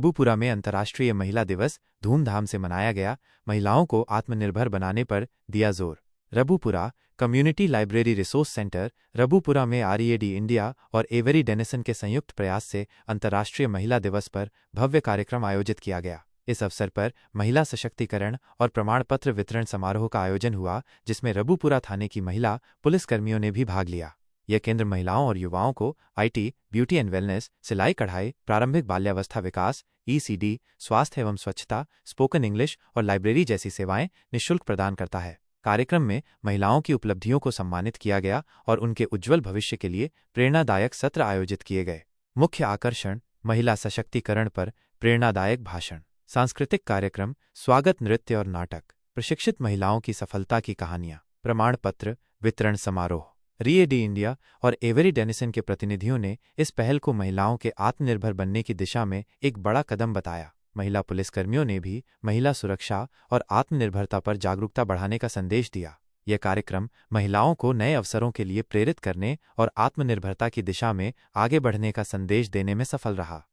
रबुपुरा में अंतर्राष्ट्रीय महिला दिवस धूमधाम से मनाया गया। महिलाओं को आत्मनिर्भर बनाने पर दिया जोर। Rabupura community library resource centre Rabupura में READ इंडिया और एवेरी डेनिसन के संयुक्त प्रयास से अंतर्राष्ट्रीय महिला दिवस पर भव्य कार्यक्रम आयोजित किया गया। इस अवसर पर महिला सशक्तिकरण और प्रमाण पत्र वितरण समारोह का आयोजन हुआ, जिसमें रबुपुरा थाने की महिला पुलिसकर्मियों ने भी भाग लिया। यह केंद्र महिलाओं और युवाओं को IT, ब्यूटी एंड वेलनेस, सिलाई कढ़ाई, प्रारंभिक बाल्यावस्था विकास, ECD, स्वास्थ्य एवं स्वच्छता, स्पोकन इंग्लिश और लाइब्रेरी जैसी सेवाएं निःशुल्क प्रदान करता है। कार्यक्रम में महिलाओं की उपलब्धियों को सम्मानित किया गया और उनके उज्ज्वल भविष्य के लिए प्रेरणादायक सत्र आयोजित किए गए। मुख्य आकर्षण महिला सशक्तिकरण पर प्रेरणादायक भाषण, सांस्कृतिक कार्यक्रम, स्वागत नृत्य और नाटक, प्रशिक्षित महिलाओं की सफलता की कहानियां, प्रमाण पत्र वितरण समारोह। READ इंडिया और एवेरी डेनिसन के प्रतिनिधियों ने इस पहल को महिलाओं के आत्मनिर्भर बनने की दिशा में एक बड़ा कदम बताया। महिला पुलिसकर्मियों ने भी महिला सुरक्षा और आत्मनिर्भरता पर जागरूकता बढ़ाने का संदेश दिया। यह कार्यक्रम महिलाओं को नए अवसरों के लिए प्रेरित करने और आत्मनिर्भरता की दिशा में आगे बढ़ने का संदेश देने में सफल रहा।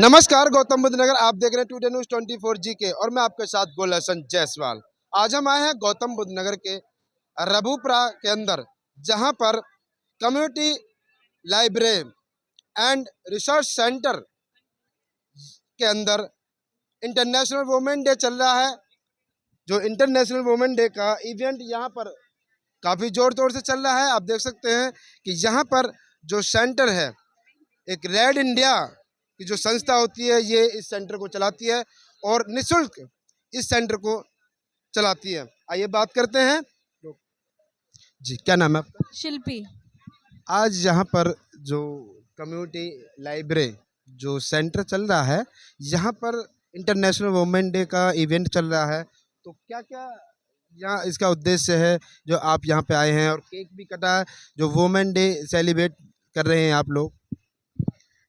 नमस्कार, गौतम बुद्ध नगर आप देख रहे हैं टुडे न्यूज़ 24 GK और मैं आपके साथ गुलशन जायसवाल। आज हम आए हैं गौतम बुद्ध नगर के रबुपुरा के अंदर, जहां पर community library and research centre के अंदर इंटरनेशनल वुमेन डे चल रहा है। जो इंटरनेशनल वुमेन डे का इवेंट यहाँ पर काफ़ी ज़ोर तोड़ से चल रहा है। आप देख सकते हैं कि यहाँ पर जो सेंटर है, एक रेड इंडिया की जो संस्था होती है, ये इस सेंटर को चलाती है और निःशुल्क इस सेंटर को चलाती है। आइए बात करते हैं। जी, क्या नाम है आपका? शिल्पी। आज यहाँ पर जो कम्युनिटी लाइब्रेरी जो सेंटर चल रहा है, यहाँ पर इंटरनेशनल वुमेन डे का इवेंट चल रहा है, तो क्या क्या यहाँ इसका उद्देश्य है जो आप यहाँ पे आए हैं? और केक भी कटा है, जो वुमेन डे सेलिब्रेट कर रहे हैं आप लोग।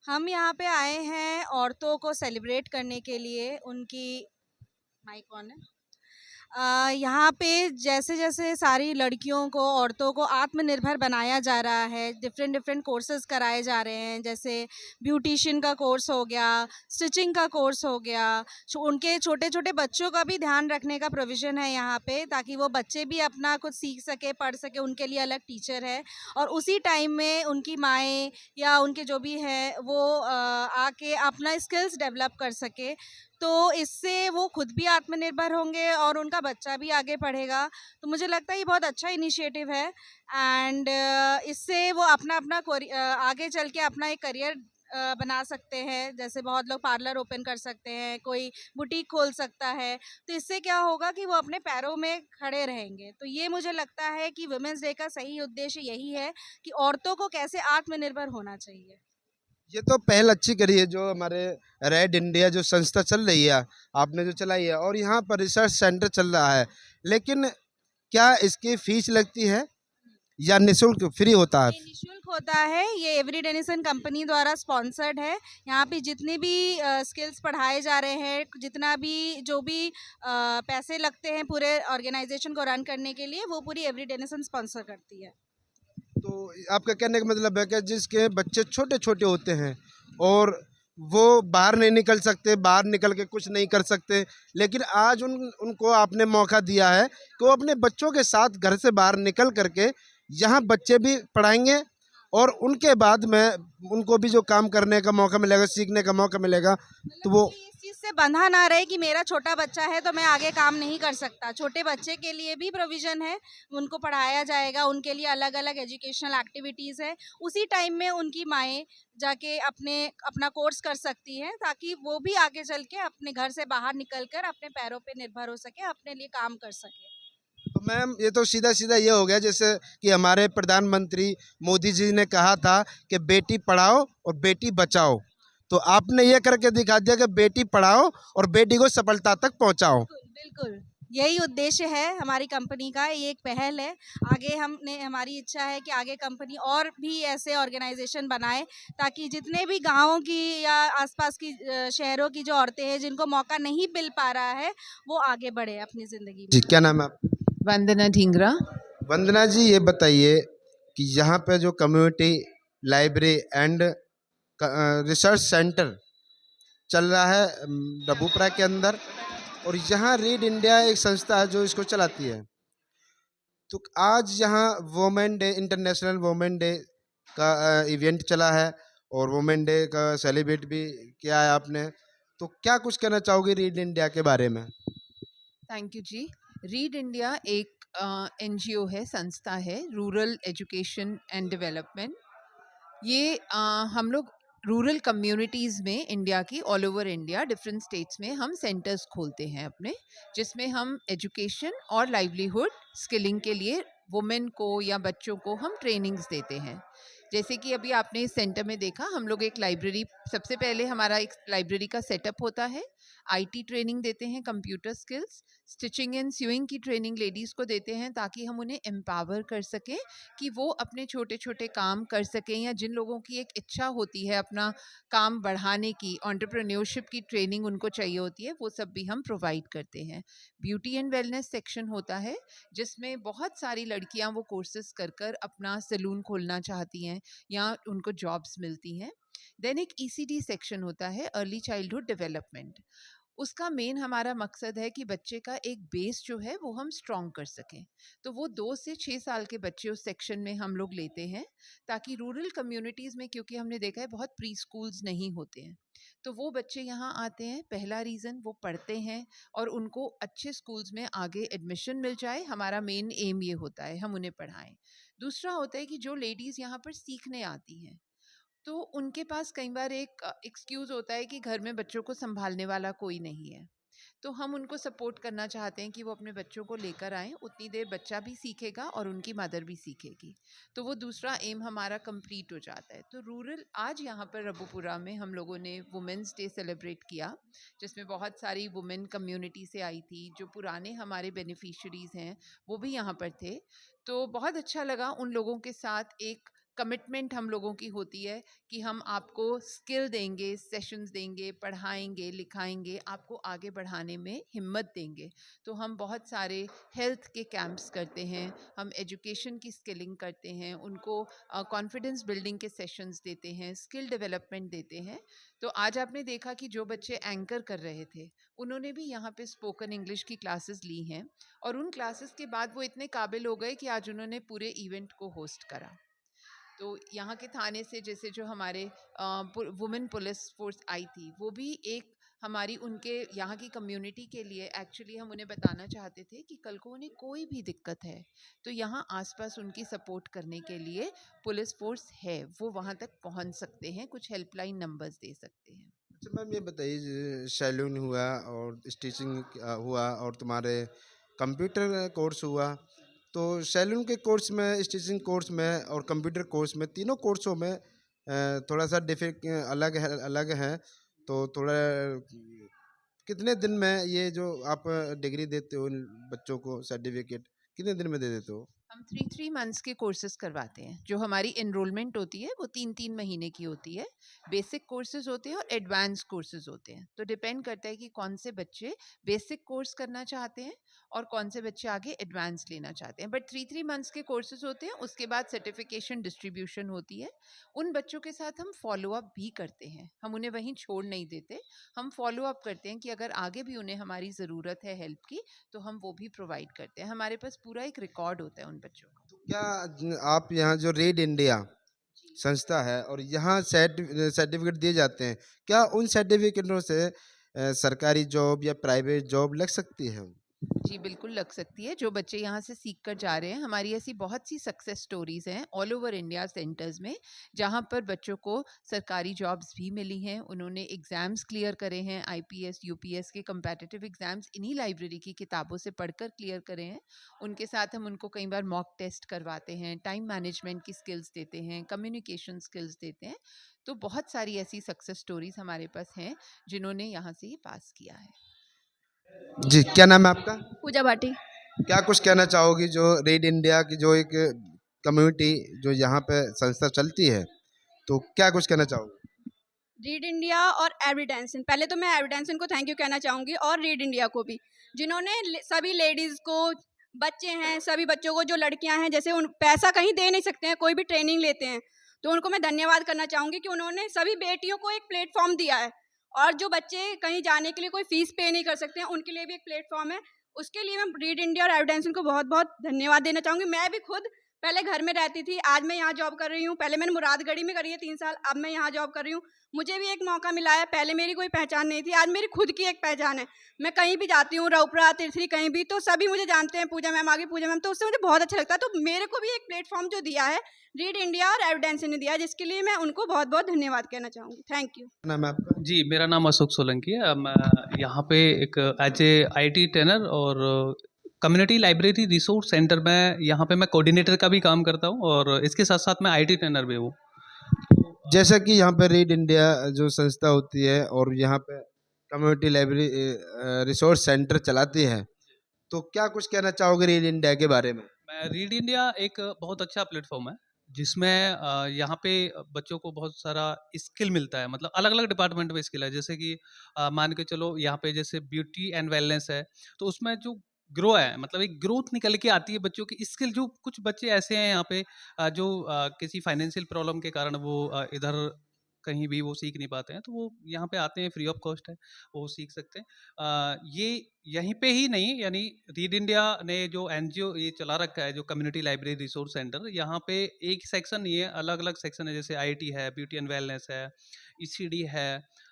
हम यहाँ पे आए हैं औरतों को सेलिब्रेट करने के लिए। उनकी माइक ऑन है। यहाँ पे जैसे जैसे सारी लड़कियों को, औरतों को आत्मनिर्भर बनाया जा रहा है, डिफरेंट कोर्सेज कराए जा रहे हैं। जैसे ब्यूटिशियन का कोर्स हो गया, स्टिचिंग का कोर्स हो गया। उनके छोटे छोटे बच्चों का भी ध्यान रखने का प्रोविज़न है यहाँ पे, ताकि वो बच्चे भी अपना कुछ सीख सके, पढ़ सके। उनके लिए अलग टीचर है और उसी टाइम में उनकी माएँ या उनके जो भी है वो आके अपना स्किल्स डेवलप कर सके। तो इससे वो खुद भी आत्मनिर्भर होंगे और उनका बच्चा भी आगे पढ़ेगा। तो मुझे लगता है ये बहुत अच्छा इनिशिएटिव है एंड इससे वो अपना आगे चल के अपना एक करियर बना सकते हैं। जैसे बहुत लोग पार्लर ओपन कर सकते हैं, कोई बुटीक खोल सकता है। तो इससे क्या होगा कि वो अपने पैरों में खड़े रहेंगे। तो ये मुझे लगता है कि वुमेन्स डे का सही उद्देश्य यही है कि औरतों को कैसे आत्मनिर्भर होना चाहिए। ये तो पहल अच्छी करी है जो हमारे रेड इंडिया जो संस्था चल रही है, आपने जो चलाई है, और यहाँ पर रिसर्च सेंटर चल रहा है। लेकिन क्या इसकी फीस लगती है या निःशुल्क फ्री होता है? ये निःशुल्क होता है। ये एवरी डेनिसन कंपनी द्वारा स्पॉन्सर्ड है। यहाँ पे जितने भी स्किल्स पढ़ाए जा रहे हैं, जितना भी जो भी पैसे लगते हैं पूरे ऑर्गेनाइजेशन को रन करने के लिए, वो पूरी एवरी डेनिसन स्पॉन्सर करती है। तो आपका कहने का मतलब है कि जिसके बच्चे छोटे छोटे होते हैं और वो बाहर नहीं निकल सकते, बाहर निकल के कुछ नहीं कर सकते, लेकिन आज उनको आपने मौका दिया है कि वो अपने बच्चों के साथ घर से बाहर निकल करके यहाँ बच्चे भी पढ़ाएंगे और उनके बाद में उनको भी जो काम करने का मौका मिलेगा, सीखने का मौका मिलेगा, तो वो इस चीज़ से बंधा ना रहे कि मेरा छोटा बच्चा है तो मैं आगे काम नहीं कर सकता। छोटे बच्चे के लिए भी प्रोविज़न है, उनको पढ़ाया जाएगा। उनके लिए अलग अलग एजुकेशनल एक्टिविटीज़ है। उसी टाइम में उनकी माएँ जाके अपना कोर्स कर सकती हैं, ताकि वो भी आगे चल के अपने घर से बाहर निकल कर अपने पैरों पे निर्भर हो सके, अपने लिए काम कर सके। तो मैम, ये तो सीधा सीधा ये हो गया जैसे कि हमारे प्रधानमंत्री मोदी जी ने कहा था कि बेटी पढ़ाओ और बेटी बचाओ। तो आपने ये करके दिखा दिया कि बेटी पढ़ाओ और बेटी को सफलता तक पहुंचाओ। बिल्कुल, यही उद्देश्य है हमारी कंपनी का। ये एक पहल है। आगे हमारी इच्छा है कि आगे कंपनी और भी ऐसे ऑर्गेनाइजेशन बनाए, ताकि जितने भी गाँवों की या आसपास की शहरों की जो औरतें हैं जिनको मौका नहीं मिल पा रहा है, वो आगे बढ़े अपनी ज़िंदगी में। जी, क्या नाम है आपका? वंदना ढींगरा। वंदना जी, ये बताइए कि यहाँ पे जो community library and research centre चल रहा है रबूपुरा के अंदर, और यहाँ रीड इंडिया एक संस्था है जो इसको चलाती है। तो आज यहाँ women day, international women day का इवेंट चला है और वुमेन डे का सेलिब्रेट भी किया है आपने, तो क्या कुछ कहना चाहोगे रीड इंडिया के बारे में? थैंक यू जी। रीड इंडिया एक एनजीओ है, संस्था है, रूरल एजुकेशन एंड डेवलपमेंट। ये हम लोग रूरल कम्युनिटीज़ में इंडिया की, all over India different states में हम सेंटर्स खोलते हैं अपने, जिसमें हम एजुकेशन और लाइवलीहुड स्किलिंग के लिए वुमेन को या बच्चों को हम ट्रेनिंग्स देते हैं। जैसे कि अभी आपने इस सेंटर में देखा, हम लोग एक लाइब्रेरी, सबसे पहले हमारा एक लाइब्रेरी का सेटअप होता है, आईटी ट्रेनिंग देते हैं, computer skills, stitching and sewing की ट्रेनिंग लेडीज़ को देते हैं ताकि हम उन्हें एम्पावर कर सकें कि वो अपने छोटे छोटे काम कर सकें, या जिन लोगों की एक इच्छा होती है अपना काम बढ़ाने की, एंटरप्रेन्योरशिप की ट्रेनिंग उनको चाहिए होती है, वो सब भी हम प्रोवाइड करते हैं। ब्यूटी एंड वेलनेस सेक्शन होता है जिसमें बहुत सारी लड़कियां वो कोर्सेज कर कर अपना सैलून खोलना चाहती हैं या उनको जॉब्स मिलती हैं। देन एक ईसीडी सेक्शन होता है, अर्ली चाइल्डहुड डेवलपमेंट। उसका मेन हमारा मकसद है कि बच्चे का एक बेस जो है वो हम स्ट्रॉन्ग कर सकें। तो वो 2 से 6 साल के बच्चे उस सेक्शन में हम लोग लेते हैं ताकि रूरल कम्युनिटीज़ में, क्योंकि हमने देखा है बहुत प्री स्कूल्स नहीं होते हैं, तो वो बच्चे यहाँ आते हैं। पहला रीज़न, वो पढ़ते हैं और उनको अच्छे स्कूल्स में आगे एडमिशन मिल जाए, हमारा मेन एम ये होता है, हम उन्हें पढ़ाएं। दूसरा होता है कि जो लेडीज़ यहाँ पर सीखने आती हैं तो उनके पास कई बार एक एक्सक्यूज़ होता है कि घर में बच्चों को संभालने वाला कोई नहीं है, तो हम उनको सपोर्ट करना चाहते हैं कि वो अपने बच्चों को लेकर आएँ, उतनी देर बच्चा भी सीखेगा और उनकी मदर भी सीखेगी, तो वो दूसरा एम हमारा कंप्लीट हो जाता है। तो रूरल, आज यहाँ पर रबूपुरा में हम लोगों ने वुमेंस डे सेलिब्रेट किया, जिसमें बहुत सारी वुमेन कम्युनिटी से आई थी, जो पुराने हमारे बेनिफिशरीज़ हैं वो भी यहाँ पर थे। तो बहुत अच्छा लगा, उन लोगों के साथ एक कमिटमेंट हम लोगों की होती है कि हम आपको स्किल देंगे, सेशंस देंगे, पढ़ाएंगे, लिखाएंगे, आपको आगे बढ़ाने में हिम्मत देंगे। तो हम बहुत सारे हेल्थ के कैंप्स करते हैं, हम एजुकेशन की स्किलिंग करते हैं, उनको कॉन्फिडेंस बिल्डिंग के सेशंस देते हैं, स्किल डेवलपमेंट देते हैं। तो आज आपने देखा कि जो बच्चे एंकर कर रहे थे उन्होंने भी यहाँ पे स्पोकन इंग्लिश की क्लासेस ली हैं, और उन क्लासेस के बाद वो इतने काबिल हो गए कि आज उन्होंने पूरे इवेंट को होस्ट करा। तो यहाँ के थाने से जैसे जो हमारे वुमेन पुलिस फोर्स आई थी, वो भी एक हमारी, उनके यहाँ की कम्युनिटी के लिए एक्चुअली हम उन्हें बताना चाहते थे कि कल को उन्हें कोई भी दिक्कत है तो यहाँ आसपास उनकी सपोर्ट करने के लिए पुलिस फोर्स है, वो वहाँ तक पहुँच सकते हैं, कुछ हेल्पलाइन नंबर्स दे सकते हैं। अच्छा मैम, ये बताइए, सैलून हुआ और स्टिचिंग हुआ और तुम्हारे कंप्यूटर कोर्स हुआ, तो सैलून के कोर्स में, स्टिचिंग कोर्स में और कंप्यूटर कोर्स में, तीनों कोर्सों में थोड़ा सा अलग है, तो थोड़ा कितने दिन में ये जो आप डिग्री देते हो इन बच्चों को, सर्टिफिकेट कितने दिन में दे देते हो? हम 3 मंथ्स के कोर्सेज करवाते हैं। जो हमारी एनरोलमेंट होती है वो 3 महीने की होती है। बेसिक कोर्सेज होते हैं और एडवांस कोर्सेज होते हैं, तो डिपेंड करता है कि कौन से बच्चे बेसिक कोर्स करना चाहते हैं और कौन से बच्चे आगे एडवांस लेना चाहते हैं। बट 3 मंथ्स के कोर्सेज होते हैं, उसके बाद सर्टिफिकेशन डिस्ट्रीब्यूशन होती है। उन बच्चों के साथ हम फॉलो अप भी करते हैं, हम उन्हें वहीं छोड़ नहीं देते, हम फॉलो अप करते हैं कि अगर आगे भी उन्हें हमारी ज़रूरत है हेल्प की तो हम वो भी प्रोवाइड करते हैं। हमारे पास पूरा एक रिकॉर्ड होता है उन बच्चों का। तो क्या आप यहाँ जो रीड इंडिया संस्था है और यहाँ सर्टिफिकेट दिए जाते हैं, क्या उन सर्टिफिकेटों से सरकारी जॉब या प्राइवेट जॉब लग सकती है? जी, बिल्कुल लग सकती है। जो बच्चे यहाँ से सीख कर जा रहे हैं, हमारी ऐसी बहुत सी सक्सेस स्टोरीज़ हैं ऑल ओवर इंडिया सेंटर्स में, जहाँ पर बच्चों को सरकारी जॉब्स भी मिली हैं, उन्होंने एग्ज़ाम्स क्लियर करे हैं, आईपीएस, यूपीएस के कम्पेटिटिव एग्ज़ाम्स इन्हीं लाइब्रेरी की किताबों से पढ़कर क्लियर करे हैं। उनके साथ हम उनको कई बार मॉक टेस्ट करवाते हैं, टाइम मैनेजमेंट की स्किल्स देते हैं, कम्युनिकेशन स्किल्स देते हैं। तो बहुत सारी ऐसी सक्सेस स्टोरीज़ हमारे पास हैं, जिन्होंने यहाँ से ये पास किया है। जी, क्या नाम है आपका? पूजा भाटी। क्या कुछ कहना चाहोगी जो रीड इंडिया की जो एक कम्युनिटी जो यहाँ पे संस्था चलती है, तो क्या कुछ कहना चाहोगे? रीड इंडिया और एविडेंसन, पहले तो मैं एविडेंसन को थैंक यू कहना चाहूँगी और रीड इंडिया को भी, जिन्होंने सभी लेडीज़ को बच्चे हैं, सभी बच्चों को, जो लड़कियां हैं, जैसे उन पैसा कहीं दे नहीं सकते हैं, कोई भी ट्रेनिंग लेते हैं, तो उनको मैं धन्यवाद करना चाहूँगी कि उन्होंने सभी बेटियों को एक प्लेटफॉर्म दिया है। और जो बच्चे कहीं जाने के लिए कोई फीस पे नहीं कर सकते हैं, उनके लिए भी एक प्लेटफॉर्म है। उसके लिए मैं रीड इंडिया और एविडेंस को बहुत बहुत धन्यवाद देना चाहूँगी। मैं भी खुद पहले घर में रहती थी, आज मैं यहाँ जॉब कर रही हूँ। पहले मैंने मुरादगढ़ी में करी है 3 साल, अब मैं यहाँ जॉब कर रही हूँ। मुझे भी एक मौका मिला है, पहले मेरी कोई पहचान नहीं थी, आज मेरी खुद की एक पहचान है। मैं कहीं भी जाती हूँ, रउपरा, तिरथी, कहीं भी, तो सभी मुझे जानते हैं, पूजा मैम आ गई, पूजा मैम, तो उससे मुझे बहुत अच्छा लगता है। तो मेरे को भी एक प्लेटफॉर्म जो दिया है रीड इंडिया और एविडेंस ने दिया है, जिसके लिए मैं उनको बहुत बहुत धन्यवाद कहना चाहूँगी। Thank you. नाम है आपका? जी, मेरा नाम अशोक सोलंकी है। मैं यहाँ पे एक एज ए आईटी ट्रेनर और कम्युनिटी लाइब्रेरी रिसोर्स सेंटर में यहाँ पे मैं कोऑर्डिनेटर का भी काम करता हूँ और इसके साथ साथ मैं आईटी ट्रेनर भी हूँ। जैसा कि यहाँ पे रीड इंडिया जो संस्था होती है और यहाँ पे कम्युनिटी लाइब्रेरी रिसोर्स सेंटर चलाती है, तो क्या कुछ कहना चाहोगे रीड इंडिया के बारे में? मैं रीड इंडिया एक बहुत अच्छा प्लेटफॉर्म है जिसमें यहाँ पे बच्चों को बहुत सारा स्किल मिलता है, मतलब अलग अलग डिपार्टमेंट में स्किल है। जैसे कि मान के चलो यहाँ पे जैसे ब्यूटी एंड वेलनेस है, तो उसमें जो ग्रो है, मतलब एक ग्रोथ निकल के आती है बच्चों की स्किल। जो कुछ बच्चे ऐसे हैं यहाँ पे जो किसी फाइनेंशियल प्रॉब्लम के कारण वो इधर कहीं भी वो सीख नहीं पाते हैं, तो वो यहाँ पे आते हैं, फ्री ऑफ कॉस्ट है, वो सीख सकते हैं। ये यहीं पे ही नहीं, यानी रीड इंडिया ने जो एनजीओ ये चला रखा है, जो कम्युनिटी लाइब्रेरी रिसोर्स सेंटर, यहाँ पे एक सेक्शन नहीं है, अलग अलग सेक्शन है। जैसे आईटी है, ब्यूटी एंड वेलनेस है, ईसीडी है,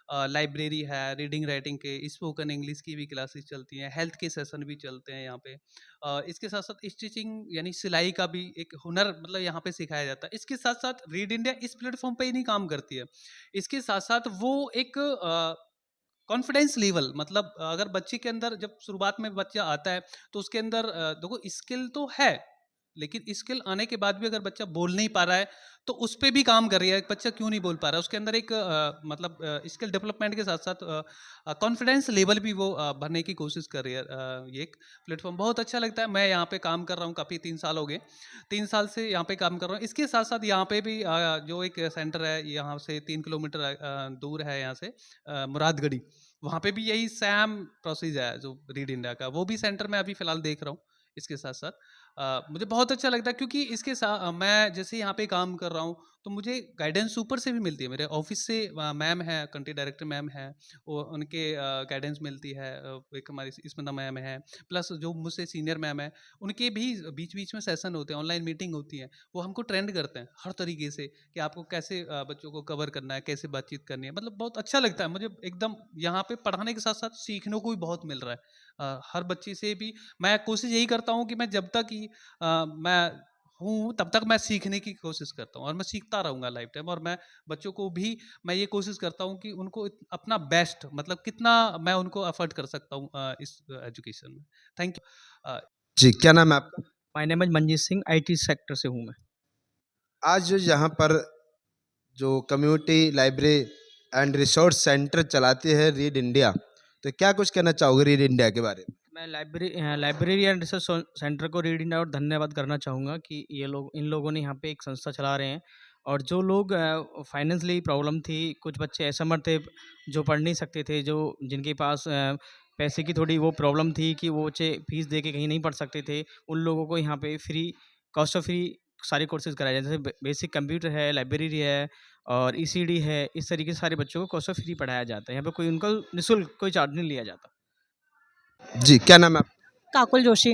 लाइब्रेरी है, रीडिंग राइटिंग के, स्पोकन इंग्लिश की भी क्लासेस चलती हैं, हेल्थ के सेशन भी चलते हैं यहाँ पे। इसके साथ साथ स्टिचिंग यानी सिलाई का भी एक हुनर मतलब यहाँ पे सिखाया जाता है। इसके साथ साथ रीड इंडिया इस प्लेटफॉर्म पे ही नहीं काम करती है, इसके साथ साथ वो एक कॉन्फिडेंस लेवल, मतलब अगर बच्चे के अंदर जब शुरुआत में बच्चा आता है तो उसके अंदर देखो स्किल तो है, लेकिन स्किल आने के बाद भी अगर बच्चा बोल नहीं पा रहा है तो उस पर भी काम कर रही है। बच्चा क्यों नहीं बोल पा रहा है, उसके अंदर एक मतलब स्किल डेवलपमेंट के साथ साथ कॉन्फिडेंस लेवल भी वो भरने की कोशिश कर रही है। ये एक प्लेटफॉर्म बहुत अच्छा लगता है। मैं यहाँ पे काम कर रहा हूँ, काफ़ी 3 साल हो गए, 3 साल से यहाँ पे काम कर रहा हूँ। इसके साथ साथ यहाँ पे भी जो एक सेंटर है यहाँ से 3 किलोमीटर दूर है, यहाँ से मुरादगढ़ी, वहाँ पे भी यही सेम प्रोसेस है जो रीड इंडिया का, वो भी सेंटर में अभी फ़िलहाल देख रहा हूँ। इसके साथ साथ मुझे बहुत अच्छा लगता है क्योंकि इसके साथ मैं जैसे यहाँ पे काम कर रहा हूँ तो मुझे गाइडेंस ऊपर से भी मिलती है। मेरे ऑफिस से मैम है, कंट्री डायरेक्टर मैम है, वो उनके गाइडेंस मिलती है। एक हमारी स्मिता मैम है, प्लस जो मुझसे सीनियर मैम है, उनके भी बीच बीच में सेशन होते हैं, ऑनलाइन मीटिंग होती है, वो हमको ट्रेंड करते हैं हर तरीके से कि आपको कैसे बच्चों को कवर करना है, कैसे बातचीत करनी है। मतलब बहुत अच्छा लगता है मुझे एकदम। यहाँ पे पढ़ाने के साथ साथ सीखने को भी बहुत मिल रहा है। हर बच्चे से भी मैं कोशिश यही करता हूँ कि मैं जब तक ही मैं हूँ तब तक मैं सीखने की कोशिश करता हूँ और मैं सीखता रहूँगा लाइफ टाइम। और मैं बच्चों को भी मैं ये कोशिश करता हूँ कि उनको अपना बेस्ट, मतलब कितना मैं उनको एफर्ट कर सकता हूँ इस एजुकेशन में। Thank you. जी, क्या नाम है आपका? My name is Manjeet Singh, IT sector से हूँ मैं। आज जो यहाँ पर जो community library and resource centre चलाती है रीड इंडिया, तो क्या कुछ कहना चाहोगे रीड इंडिया के बारे में? मैं लाइब्रेरी एंड रिसर्च सेंटर को रीड इंडिया और धन्यवाद करना चाहूँगा कि इन लोगों ने यहाँ पे एक संस्था चला रहे हैं। और जो लोग फाइनेंशियली प्रॉब्लम थी, कुछ बच्चे असमर्थ थे जो पढ़ नहीं सकते थे, जो जिनके पास पैसे की थोड़ी वो प्रॉब्लम थी कि वो बच्चे फीस दे के कहीं नहीं पढ़ सकते थे, उन लोगों को यहाँ पे फ्री कॉस्ट ऑफ फ्री सारे कोर्सेज कराए जाते हैं। जैसे बेसिक कंप्यूटर है, लाइब्रेरी है और ईसीडी है, इस तरीके से सारे बच्चों को कॉस्ट ऑफ फ्री पढ़ाया जाता है। यहाँ पे कोई उनका निःशुल्क कोई चार्ज नहीं लिया जाता। जी, क्या नाम है आपका? काकुल जोशी।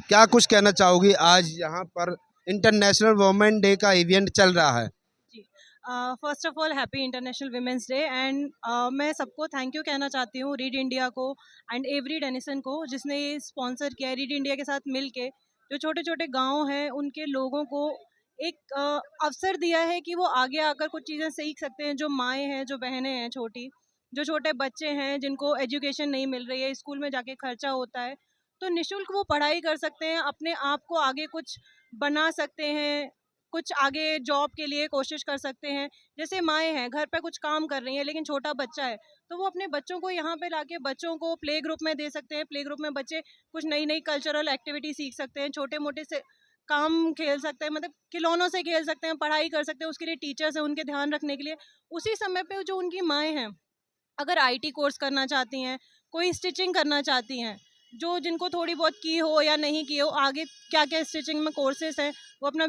क्या कुछ कहना चाहोगी? आज यहाँ पर इंटरनेशनल वुमेन डे का इवेंट चल रहा है। जी, first of all happy international women's day. And मैं सबको थैंक यू कहना चाहती हूँ, रीड इंडिया को एंड एवरी डेनिसन को, जिसने ये स्पॉन्सर किया है। रीड इंडिया के साथ मिल के जो छोटे छोटे गांव हैं उनके लोगों को एक अवसर दिया है कि वो आगे आकर कुछ चीज़ें सीख सकते हैं। जो माएँ हैं, जो बहनें हैं छोटी, जो छोटे बच्चे हैं जिनको एजुकेशन नहीं मिल रही है, स्कूल में जाके खर्चा होता है, तो निःशुल्क वो पढ़ाई कर सकते हैं, अपने आप को आगे कुछ बना सकते हैं, कुछ आगे जॉब के लिए कोशिश कर सकते हैं। जैसे माएँ हैं घर पे कुछ काम कर रही हैं लेकिन छोटा बच्चा है, तो वो अपने बच्चों को यहाँ पे लाके बच्चों को प्ले ग्रुप में दे सकते हैं। प्ले ग्रुप में बच्चे कुछ नई नई कल्चरल एक्टिविटी सीख सकते हैं, छोटे मोटे से काम खेल सकते हैं, मतलब खिलौनों से खेल सकते हैं, पढ़ाई कर सकते हैं। उसके लिए टीचर्स हैं उनके ध्यान रखने के लिए। उसी समय पे जो उनकी माएँ हैं अगर आईटी कोर्स करना चाहती हैं, कोई स्टिचिंग करना चाहती हैं, जो जिनको थोड़ी बहुत की हो या नहीं की हो, आगे क्या क्या स्टिचिंग में कोर्सेज हैं, वो अपना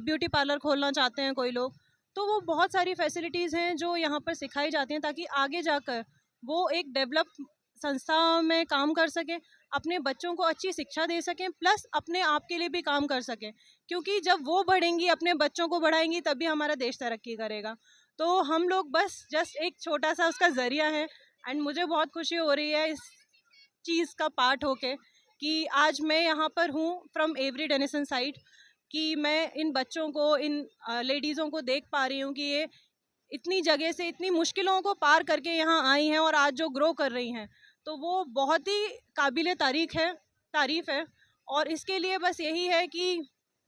ब्यूटी पार्लर खोलना चाहते हैं कोई लोग, तो वो बहुत सारी फैसिलिटीज़ हैं जो यहाँ पर सिखाई जाती हैं ताकि आगे जाकर वो एक डेवलप संस्था में काम कर सकें, अपने बच्चों को अच्छी शिक्षा दे सकें, प्लस अपने आप के लिए भी काम कर सकें, क्योंकि जब वो बढ़ेंगी, अपने बच्चों को बढ़ाएंगी, तभी हमारा देश तरक्की करेगा। तो हम लोग बस जस्ट एक छोटा सा उसका ज़रिया है। एंड मुझे बहुत खुशी हो रही है इस चीज़ का पार्ट होके कि आज मैं यहाँ पर हूँ फ्रॉम एवरी डेनिसन साइड, कि मैं इन बच्चों को, इन लेडीज़ों को देख पा रही हूँ कि ये इतनी जगह से, इतनी मुश्किलों को पार करके यहाँ आई हैं और आज जो ग्रो कर रही हैं, तो वो बहुत ही काबिले तारीफ़ है। और इसके लिए बस यही है कि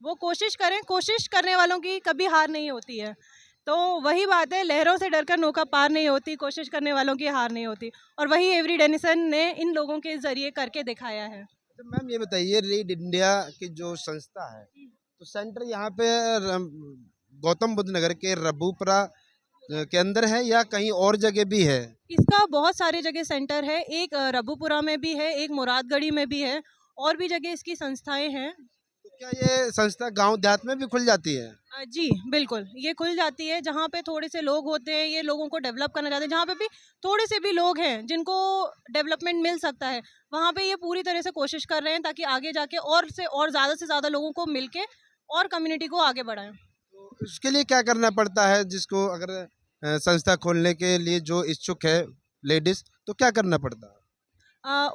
वो कोशिश करें, कोशिश करने वालों की कभी हार नहीं होती है। तो वही बात है, लहरों से डरकर नौका पार नहीं होती, कोशिश करने वालों की हार नहीं होती, और वही एवरी डेनिसन ने इन लोगों के ज़रिए करके दिखाया है। तो मैम ये बताइए, रीड इंडिया की जो संस्था है, तो सेंटर यहाँ पे गौतम बुद्ध नगर के रबूपुरा के अंदर है या कहीं और जगह भी है? इसका बहुत सारे जगह सेंटर है, एक रबूपुरा में भी है, एक मुरादगढ़ी में भी है, और भी जगह इसकी संस्थाएं हैं। तो क्या ये संस्था गांव देहात में भी खुल जाती है? जी बिल्कुल, ये खुल जाती है जहाँ पे थोड़े से लोग होते हैं, ये लोगों को डेवलप करना चाहते हैं, जहाँ पे भी थोड़े से भी लोग हैं जिनको डेवलपमेंट मिल सकता है, वहाँ पे ये पूरी तरह से कोशिश कर रहे हैं ताकि आगे जाके और से ज़्यादा लोगों को मिलके और कम्युनिटी को आगे बढ़ाएं। तो उसके लिए क्या करना पड़ता है, जिसको अगर संस्था खोलने के लिए जो इच्छुक है लेडीज, तो क्या करना पड़ता है?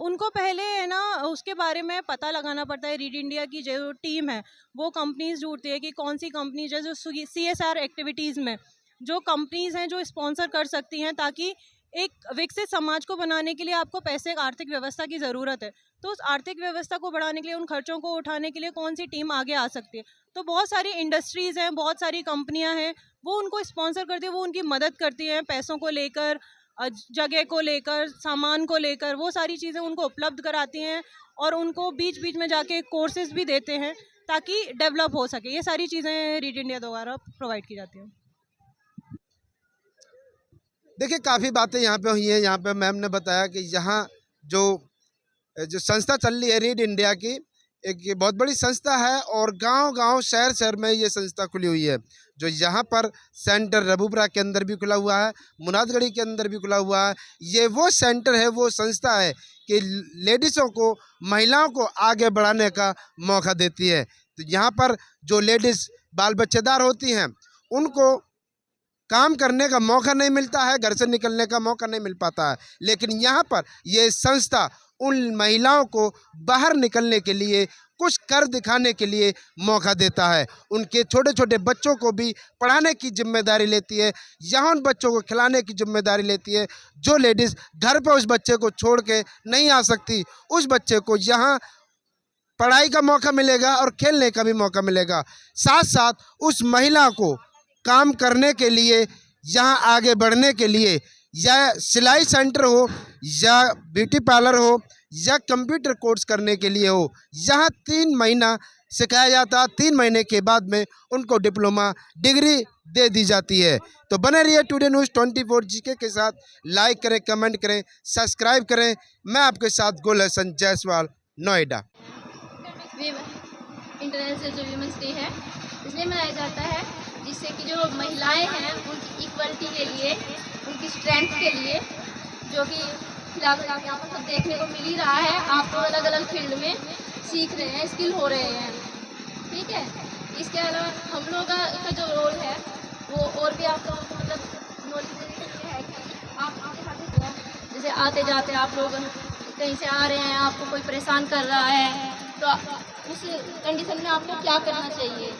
उनको पहले है ना उसके बारे में पता लगाना पड़ता है। रीड इंडिया की जो टीम है वो कंपनीज ढूंढती है कि कौन सी कंपनी जो CSR एक्टिविटीज़ में जो कंपनीज हैं जो स्पॉन्सर कर सकती हैं, ताकि एक विकसित समाज को बनाने के लिए आपको पैसे, आर्थिक व्यवस्था की ज़रूरत है। तो उस आर्थिक व्यवस्था को बढ़ाने के लिए, उन खर्चों को उठाने के लिए कौन सी टीम आगे आ सकती है। तो बहुत सारी इंडस्ट्रीज़ हैं, बहुत सारी कंपनियां हैं, वो उनको स्पॉन्सर करती है, वो उनकी मदद करती हैं पैसों को लेकर, जगह को लेकर, सामान को लेकर, वो सारी चीज़ें उनको उपलब्ध कराती हैं और उनको बीच बीच में जाके कोर्सेज भी देते हैं ताकि डेवलप हो सके। ये सारी चीज़ें रीड इंडिया द्वारा प्रोवाइड की जाती हैं। देखिए, काफ़ी बातें यहाँ पे हुई हैं। यहाँ पे मैम ने बताया कि यहाँ जो संस्था चल रही है रीड इंडिया की, एक ये बहुत बड़ी संस्था है और गांव-गांव, शहर-शहर में ये संस्था खुली हुई है। जो यहाँ पर सेंटर रबूपुरा के अंदर भी खुला हुआ है, मुरादगढ़ी के अंदर भी खुला हुआ है। ये वो सेंटर है, वो संस्था है कि लेडीज़ों को, महिलाओं को आगे बढ़ाने का मौका देती है। तो यहाँ पर जो लेडीज़ बाल बच्चेदार होती हैं, उनको काम करने का मौका नहीं मिलता है, घर से निकलने का मौका नहीं मिल पाता है, लेकिन यहाँ पर ये संस्था उन महिलाओं को बाहर निकलने के लिए, कुछ कर दिखाने के लिए मौका देता है। उनके छोटे छोटे बच्चों को भी पढ़ाने की जिम्मेदारी लेती है, यहाँ उन बच्चों को खिलाने की जिम्मेदारी लेती है। जो लेडीज़ घर पर उस बच्चे को छोड़ के नहीं आ सकती, उस बच्चे को यहाँ पढ़ाई का मौका मिलेगा और खेलने का भी मौका मिलेगा। साथ साथ उस महिला को काम करने के लिए, यहाँ आगे बढ़ने के लिए, या सिलाई सेंटर हो, या ब्यूटी पार्लर हो, या कंप्यूटर कोर्स करने के लिए हो, यहाँ 3 महीना सिखाया जाता है। 3 महीने के बाद में उनको डिप्लोमा डिग्री दे दी जाती है। तो बने रहिए टुडे न्यूज़ 24 GK के साथ। लाइक करें, कमेंट करें, सब्सक्राइब करें। मैं आपके साथ गुलशन जायसवाल, नोएडा। इंटरनेशनल जो वीमेंस डे है इसलिए मनाया जाता है जिससे कि जो महिलाएं हैं उनकी इक्वलिटी के लिए, उनकी स्ट्रेंथ के लिए, जो कि फिलहाल यहाँ पर सब देखने को मिल ही रहा है। आप लोग अलग अलग फील्ड में सीख रहे हैं, स्किल हो रहे हैं, ठीक है। इसके अलावा हम लोग का जो रोल है वो और भी आप लोगों को मतलब नॉलेज देने के लिए है कि आप आगे साथ जैसे आते जाते आप लोग कहीं से आ रहे हैं, आपको कोई परेशान कर रहा है, तो उस कंडीशन में आपको क्या करना चाहिए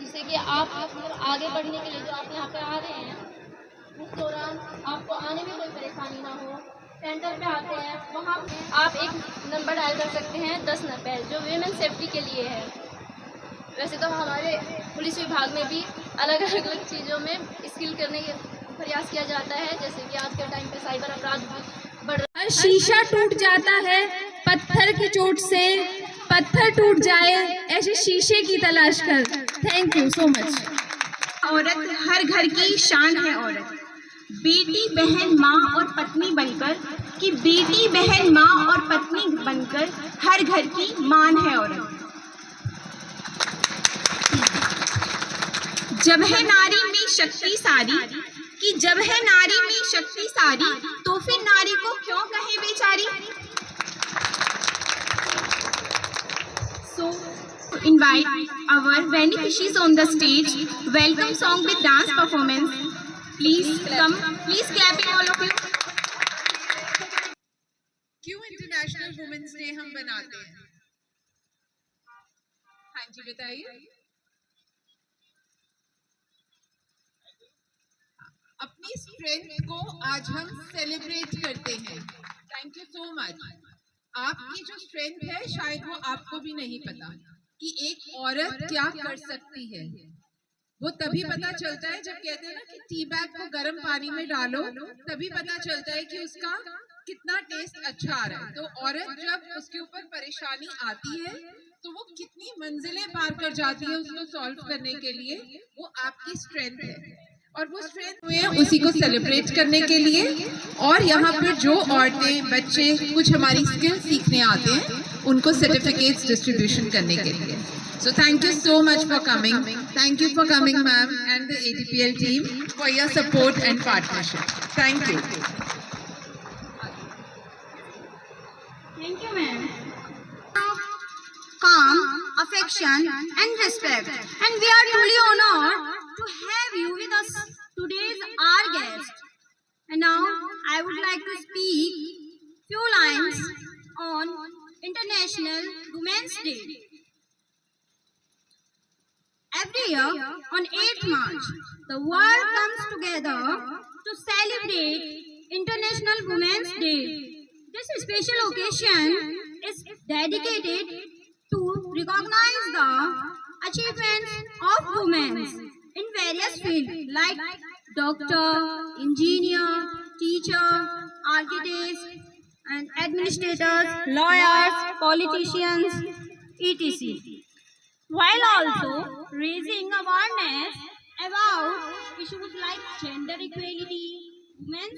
जिससे कि आप मतलब आगे बढ़ने के लिए जो आप यहाँ पे आ रहे हैं उस दौरान आपको आने में कोई परेशानी ना हो। सेंटर पे आते हैं, वहाँ आप एक नंबर डायल कर सकते हैं 1090 जो वीमेन सेफ्टी के लिए है। वैसे तो हमारे पुलिस विभाग में भी अलग अलग चीज़ों में स्किल करने के प्रयास किया जाता है, जैसे कि आज के टाइम पे साइबर अपराध बढ़ रहा है। शीशा टूट जाता है पत्थर की चोट से, पत्थर टूट जाए ऐसे शीशे की तलाश कर। Thank you so much. औरत हर घर की शान है। औरत बेटी, बहन, माँ और पत्नी बनकर कि बेटी, बहन, माँ और पत्नी बनकर हर घर की मान है औरत। जब है नारी में शक्ति सारी, कि जब है नारी में शक्ति सारी, तो फिर नारी को क्यों कहे बेचारी। So invite our beneficiaries on the stage. Welcome song with dance performance. Please come. Please clapping all of you. क्यों इंटरनेशनल वुमेन्स डे हम बनाते हैं? हाँ जी बताइए। अपनी स्ट्रेंथ को आज हम सेलिब्रेट करते हैं। Thank you so much. आपकी जो स्ट्रेंथ है शायद वो आपको भी नहीं पता कि एक औरत क्या कर सकती है। वो तभी पता चलता है जब कहते हैं ना कि टी बैग को गर्म पानी में डालो, तभी पता चलता है कि उसका कितना टेस्ट अच्छा आ रहा है। तो औरत जब उसके ऊपर परेशानी आती है तो वो कितनी मंजिलें पार कर जाती है उसको सॉल्व करने के लिए, वो आपकी स्ट्रेंथ है। और वो स्ट्रेंथ हुए उसी को सेलिब्रेट करने के लिए। और यहाँ पर जो औरतें, बच्चे कुछ हमारी स्किल सीखने आते हैं, उनको सर्टिफिकेट्स डिस्ट्रीब्यूशन करने के लिए। So thank you so much for coming. Thank you for coming, ma'am, and the ADPL team for your support and partnership. Thank you. Thank you, ma'am. Calm, affection, and respect. And we are truly honored to have you with us today as our guest. And now I would like to speak few lines on International Women's Day. Every year on 8th March, the world comes together to celebrate International Women's Day. This special occasion is dedicated to recognize the achievements of women in various fields like doctor, engineer, teacher, architects, and administrators, lawyers, politicians, etc. While also raising awareness about issues like gender equality, women's